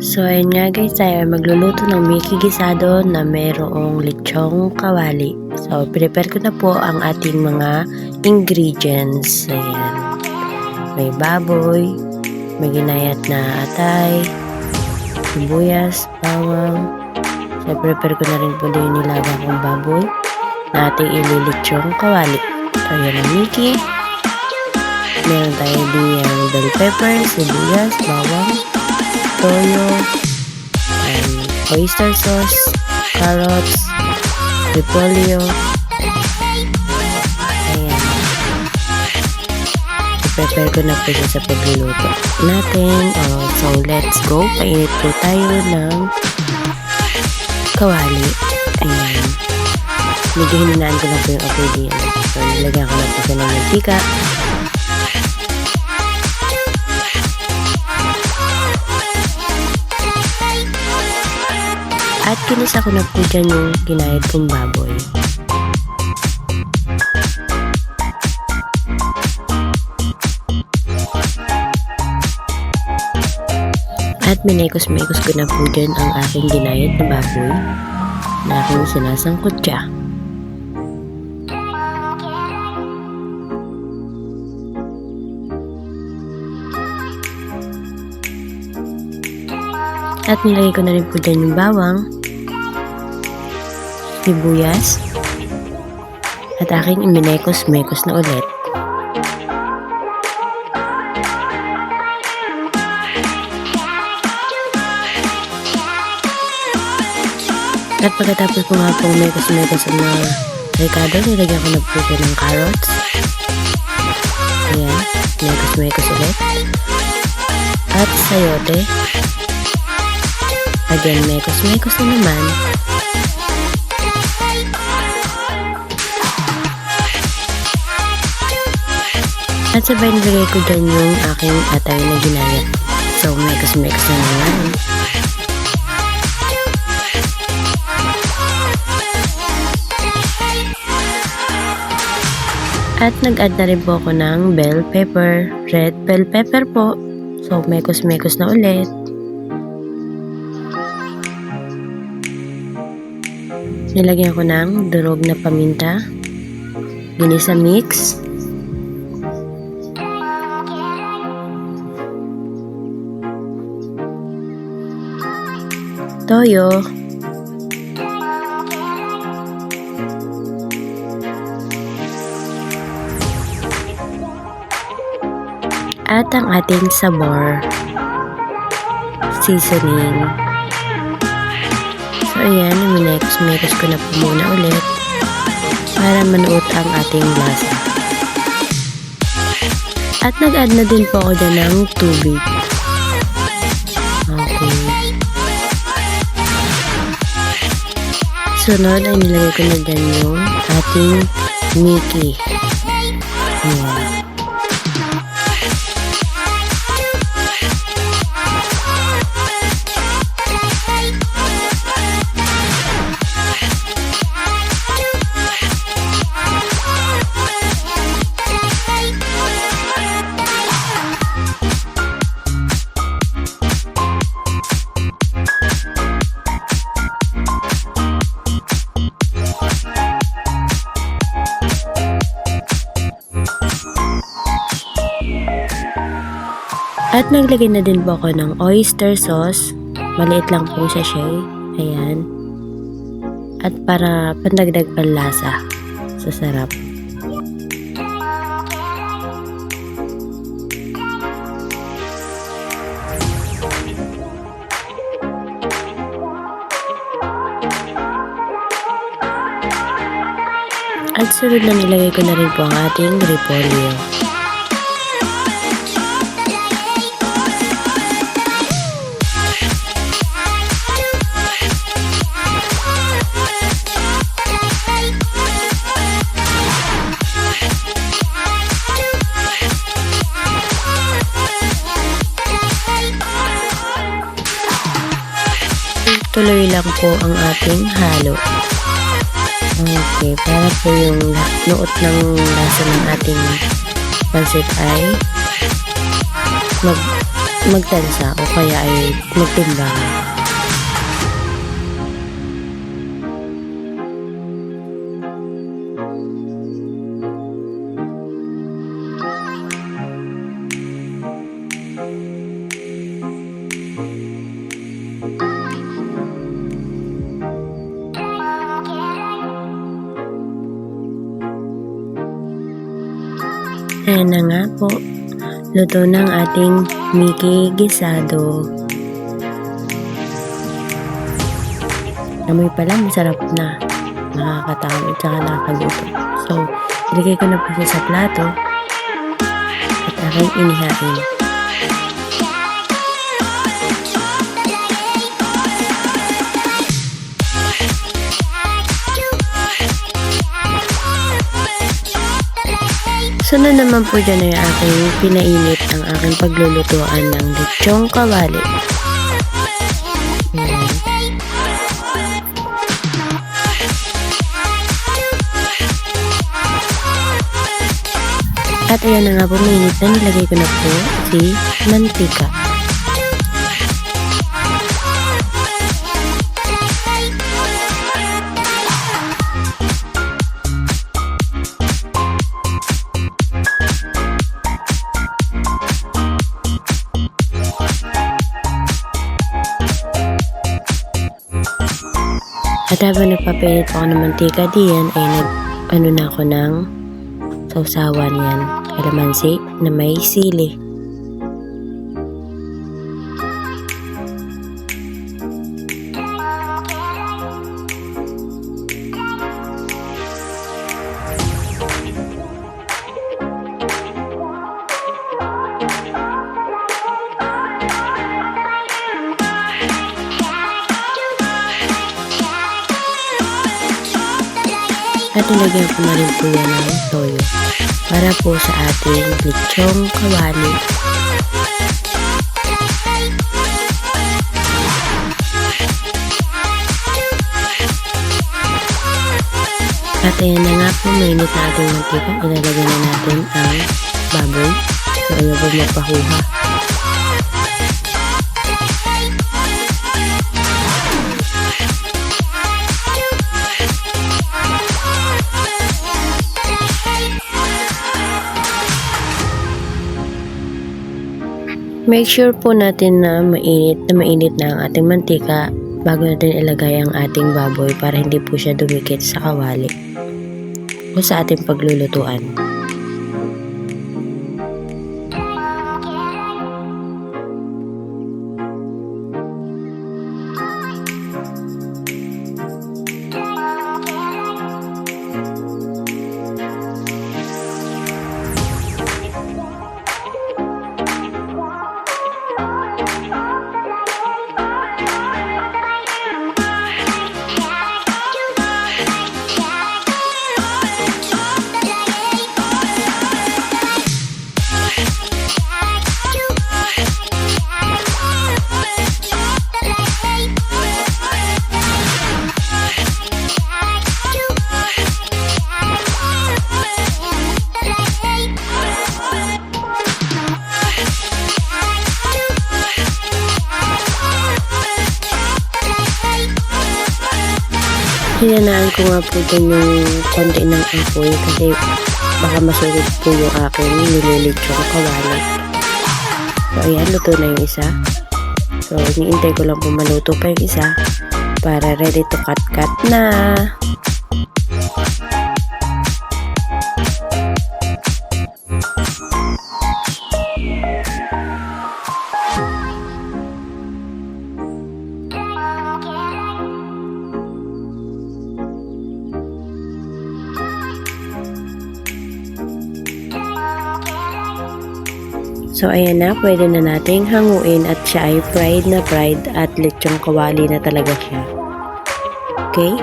So ayun nga guys, tayo ay magluluto ng Mickey gisado na mayroong lechong kawali. So prepare ko na po ang ating mga ingredients. Ayan. May baboy, may ginayat na atay, sibuyas, bawang. So prepare ko na rin po din nilaga kong baboy na ating ililechong kawali. So ayan ang Mickey. Meron tayo diyang bell pepper, sibuyas, bawang, toyo, and oyster sauce, carrots, repolyo. Ayan. I-prepare ko na po siya sa pagluluto natin. So let's go. Painit po tayo ng kawali. Ayan. Medyo hininaan ko na po yung apoy diyan. So nilagyan ko na po siya ng mantika. At kinisa ko na po dyan yung ginayat kong baboy. At minekos-mekos ko na po dyan ang aking ginayat na baboy na aking sinasangkot siya. At nilagay ko na rin po dyan yung bawang, sibuyas, at aking iminekos-mekos na ulit. At pagkatapos ko nga pong mekos-mekos ang mga ricado, nilagyan ko na po siya ng carrots. Ayan, mekos-mekos ulit. At sayote. Again, mekos-mekos na naman. At sabay nilagay ko dyan yung aking atay na ginayat. So, mekos-mekos na naman. At nag-add na rin po ako ng bell pepper, red bell pepper po. So, mekos-mekos na ulit. Nilagyan ko ng durog na paminta, ginisa mix, toyo, at ang ating sabor, seasoning. So ayan, minekos-mekos ko na po muna ulit para manuot ang ating lasa. At nag-add na din po ako dyan ng tubig. Okay. Sunod ay nilagay ko na dyan yung ating Mickey. Ayan. At naglagay na din po ako ng oyster sauce. Maliit lang po siya siya. Ayan. At para pandagdag panlasa sa sarap. At sunod na nilagay ko na rin po ang ating repolyo. Tuloy lang po ang ating halo. Okay, para po yung nuot ng lasa ng ating pansit ay magtansa o kaya ay magtimbang. Ayan na nga po, luto ng ating Mickey gisado. Amoy pa lang, masarap na. Nakakatakam at saka nakakaluto. So, ilagay ko na po siya sa plato at aking inihain. Sunod naman po dyan ay aking pinainit ang aking paglulutuan ng lechong kawali. Ayan. At ayan na nga po, mainit na, nilagay ko na po si mantika. At habang nagpapainit po ako ng mantika diyan ay nag-ano na ako ng sausawan yan. Kalamansi na may sili. At nilagyan ko na rin po yan ng toyo para po sa ating lechong kawali. At ayan na nga po, mainit na ating mantika. Ilalagay na natin ang baboy. So ayaw po magpahuha. Make sure po natin na mainit na ang ating mantika bago natin ilagay ang ating baboy para hindi po siya dumikit sa kawali o sa ating paglulutuan. Hinanaan ko nga po dyan yung konti ng apoy kasi baka masulit po yung aking nililitsong kawali. So ayan, luto na yung isa. So iniintay ko lang po maluto pa yung isa para ready to cut na. So ayan na, pwede na nating hanguin at siya ay fried na fried at lechong kawali na talaga siya. Okay?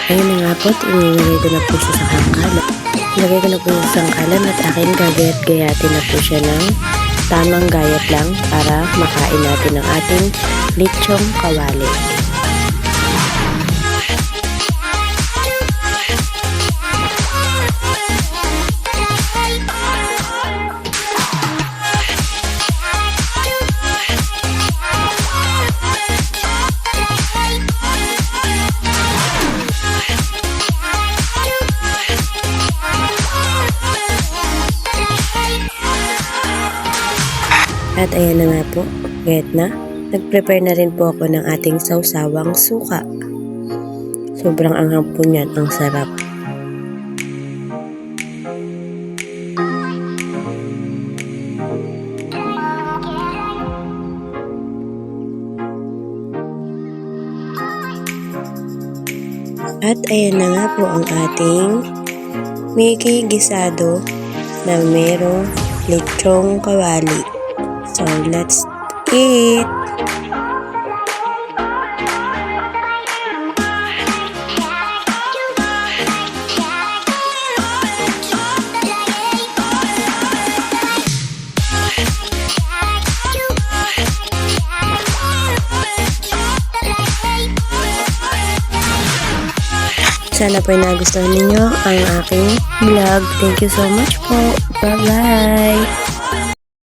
Ayun na nga po, inilagay ko na po siya sa sangkalan. Ilagay ko na po sa sangkalan at akin gagayat-gayatin na po siya ng tamang gayat lang para makain natin ang ating lechong kawali. At ayan na nga po, get na. Nag-prepare na rin po ako ng ating sawsawang suka. Sobrang anghang po niyan, ang sarap. At ayan na nga po ang ating Mickey gisado na merong lechong kawali. So, let's eat! Sana po nagustuhan ninyo ang aking vlog. Thank you so much po. Bye-bye!